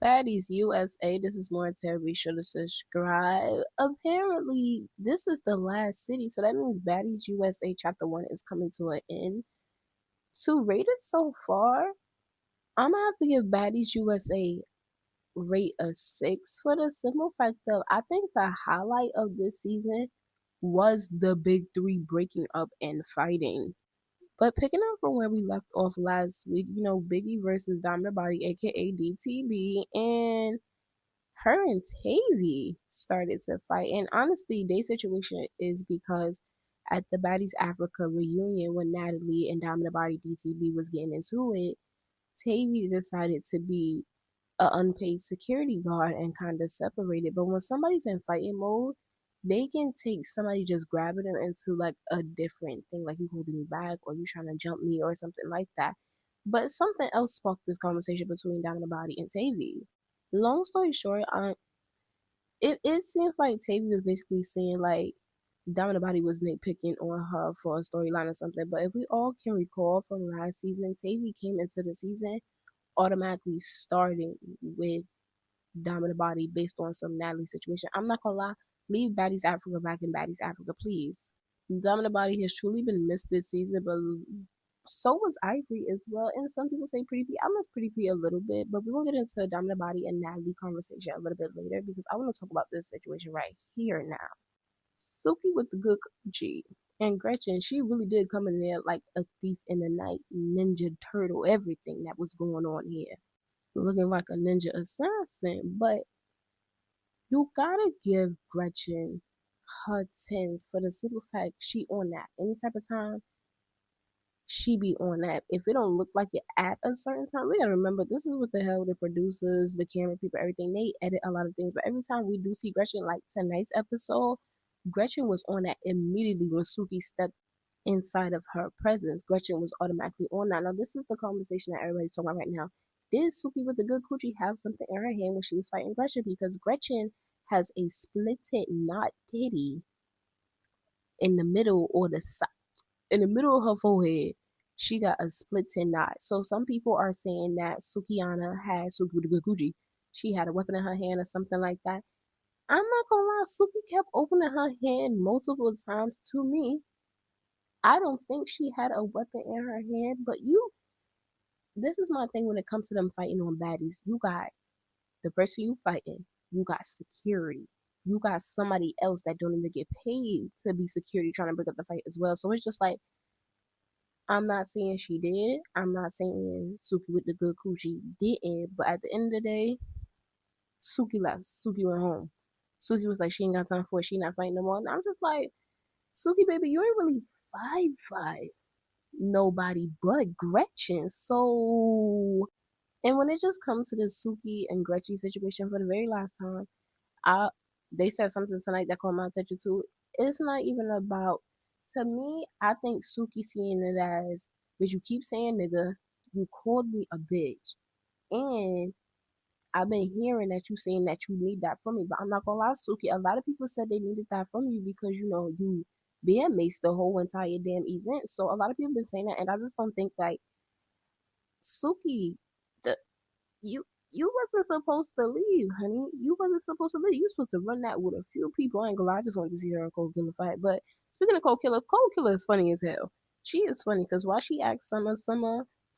Baddies USA, this is more Terra. Be sure to subscribe. Apparently, this is the last city, so that means Baddies USA Chapter 1 is coming to an end. To rate it so far, I'm gonna have to give Baddies USA rate a 6 for the simple fact of I think the highlight of this season was the big three breaking up and fighting. But picking up from where we left off last week, Biggie versus Diamond Body, aka DTB, and her and Tavy started to fight. And honestly, their situation is because at the Baddies Africa reunion when Natalie and Diamond Body DTB was getting into it, Tavy decided to be an unpaid security guard and kind of separated. But when somebody's in fighting mode, they can take somebody just grabbing them into like a different thing, like you holding me back or you trying to jump me or something like that. But something else sparked this conversation between Diamond Body and Tavy. Long story short, it seems like Tavy was basically saying like Diamond Body was nitpicking on her for a storyline or something. But if we all can recall from last season, Tavy came into the season automatically starting with Diamond Body based on some Natalie situation. I'm not gonna lie, leave Baddies Africa back in Baddies Africa, please. Diamond Body has truly been missed this season, but so was Ivory as well. And some people say Pretty P. I miss Pretty P a little bit, but we're gonna get into Diamond Body and Natalie conversation a little bit later because I want to talk about this situation right here now. Suki with the good G. And Gretchen, she really did come in there like a thief in the night, ninja turtle, everything that was going on here. Looking like a ninja assassin. But you gotta give Gretchen her tens for the simple fact she on that. Any type of time, she be on that. If it don't look like it at a certain time, we gotta remember this is what the hell the producers, the camera people, everything, they edit a lot of things. But every time we do see Gretchen, like tonight's episode, Gretchen was on that immediately when Suki stepped inside of her presence. Gretchen was automatically on that. Now, this is the conversation that everybody's talking about right now. Did Suki with the good coochie have something in her hand when she was fighting Gretchen? Because Gretchen has a splitted knot titty in the middle or the side, in the middle of her forehead. She got a splitted knot. So some people are saying that Sukiana had Suki with the good coochie. She had a weapon in her hand or something like that. I'm not gonna lie, Suki kept opening her hand multiple times to me. I don't think she had a weapon in her hand, but this is my thing when it comes to them fighting on baddies. You got the person you fighting, you got security, you got somebody else that don't even get paid to be security trying to break up the fight as well. So it's just like, I'm not saying she did. I'm not saying Suki with the good coochie didn't, but at the end of the day, Suki left. Suki went home. Suki was like, she ain't got time for it. She not fighting no more. And I'm just like, Suki, baby, you ain't really fight nobody but Gretchen. So, and when it just comes to this Suki and Gretchen situation for the very last time, I they said something tonight that caught my attention too. It's not even about, to me, I think Suki seeing it as, but you keep saying nigga, you called me a bitch. And I've been hearing that you saying that you need that from me, but I'm not gonna lie, Suki. A lot of people said they needed that from you because you being maced the whole entire damn event. So a lot of people been saying that, and I just don't think like Suki, the you you wasn't supposed to leave, honey. You wasn't supposed to leave. You supposed to run that with a few people. I ain't gonna lie, I just wanted to see her and Cold Killer fight. But speaking of Cold Killer is funny as hell. She is funny because why she asked Summer,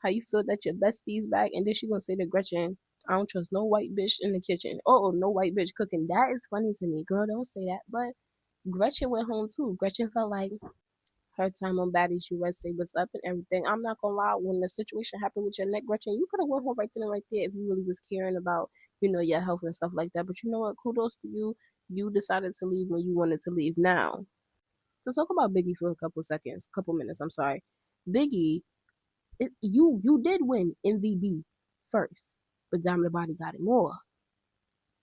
how you feel that your bestie's back, and then she gonna say to Gretchen, I don't trust no white bitch in the kitchen. Oh, no white bitch cooking. That is funny to me. Girl, don't say that. But Gretchen went home too. Gretchen felt like her time on Baddies USA was up and everything. I'm not gonna lie, when the situation happened with your neck, Gretchen, you could have went home right then and right there if you really was caring about, your health and stuff like that. But you know what? Kudos to you. You decided to leave when you wanted to leave. Now, to talk about Biggie for a couple minutes, I'm sorry. Biggie, you did win MVP first, but Diamond Body got it more.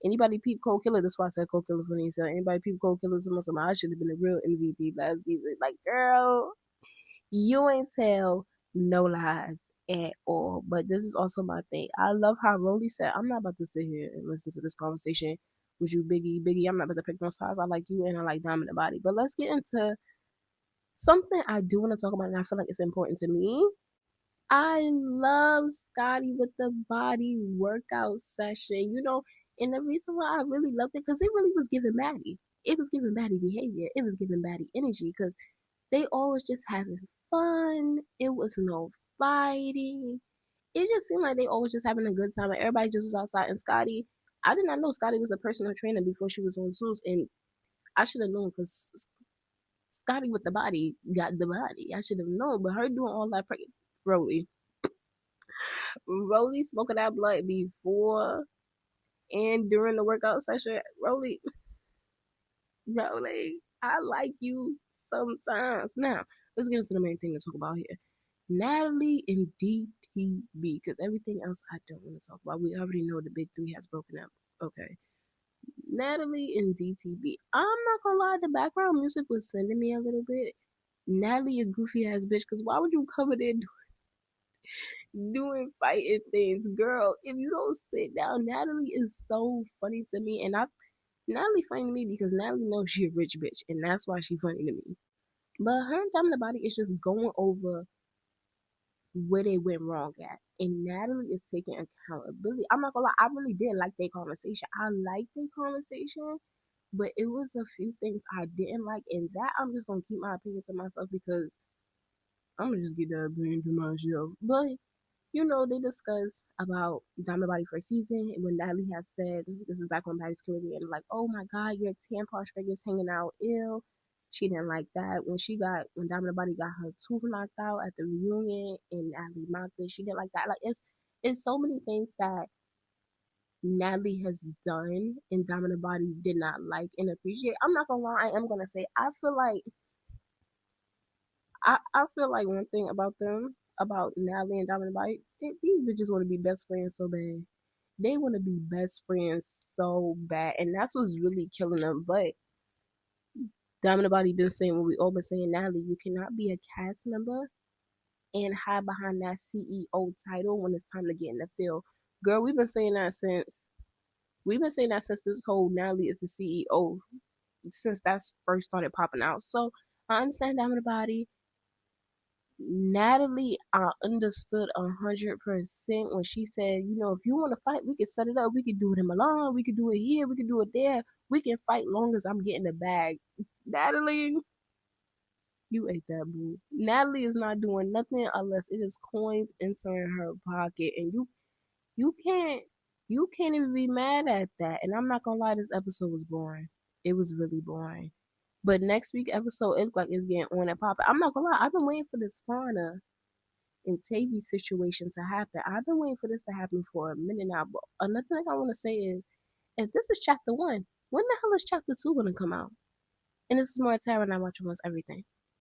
Anybody peep Cold Killer? That's why I said Cold Killer for himself. Anybody peep Cold Killer? Something I should have been a real MVP last season. Like, girl, you ain't tell no lies at all. But this is also my thing. I love how Rolly said, I'm not about to sit here and listen to this conversation with you, Biggie. Biggie, I'm not about to pick no sides. I like you and I like Diamond Body. But let's get into something I do want to talk about, and I feel like it's important to me. I love Scotty with the body workout session. And the reason why I really loved it because it really was giving Maddie. It was giving Maddie behavior. It was giving Maddie energy because they always just having fun. It was no fighting. It just seemed like they always just having a good time. Like everybody just was outside. And Scotty, I did not know Scotty was a personal trainer before she was on Zeus, and I should have known because Scotty with the body got the body. I should have known, but her doing all that Rolly, Rolly smoking that blood before and during the workout session. Rolly, I like you sometimes. Now let's get into the main thing to talk about here. Natalie and DTB, because everything else I don't want to talk about. We already know the big three has broken up. Okay. Natalie and DTB. I'm not gonna lie, the background music was sending me a little bit. Natalie, a goofy ass bitch, because why would you come in there doing fighting things? Girl, if you don't sit down, Natalie is so funny to me. And Natalie funny to me because Natalie knows she a rich bitch, and that's why she funny to me. But her and Dumb the Body is just going over where they went wrong at. And Natalie is taking accountability. I'm not gonna lie, I really did like their conversation. I liked their conversation, but it was a few things I didn't like, and that I'm just gonna keep my opinion to myself because I'm gonna just get that opinion to myself. But they discussed about Diamond Body first season when Natalie had said this is back on Baddies Caribbean, like, oh my god, your tampon string is hanging out ill. She didn't like that. When Diamond Body got her tooth knocked out at the reunion and Natalie mocked it, she didn't like that. Like it's so many things that Natalie has done and Diamond Body did not like and appreciate. I'm not gonna lie, I am gonna say I feel like one thing about them, about Natalie and Diamond Bite, these bitches want to be best friends so bad. They want to be best friends so bad, and that's what's really killing them. But Diamond Body been saying what we all been saying, Natalie, you cannot be a cast member and hide behind that CEO title when it's time to get in the field. Girl, we've been saying that since this whole Natalie is the CEO, since that's first started popping out. So I understand Diamond Body. Natalie, I understood 100% when she said, if you want to fight, we can set it up. We can do it in Milan. We can do it here. We can do it there. We can fight long as I'm getting the bag. Natalie, you ate that, boo. Natalie is not doing nothing unless it is coins entering her pocket, and you can't you can't even be mad at that. And I'm not gonna lie, this episode was boring. It was really boring. But next week episode, it's like it's getting on and popping. I'm not gonna lie, I've been waiting for this Fauna and Tavy situation to happen. I've been waiting for this to happen for a minute now. But another thing I want to say is, if this is chapter 1, when the hell is chapter 2 gonna come out? And this is more Terra, and I watch almost everything.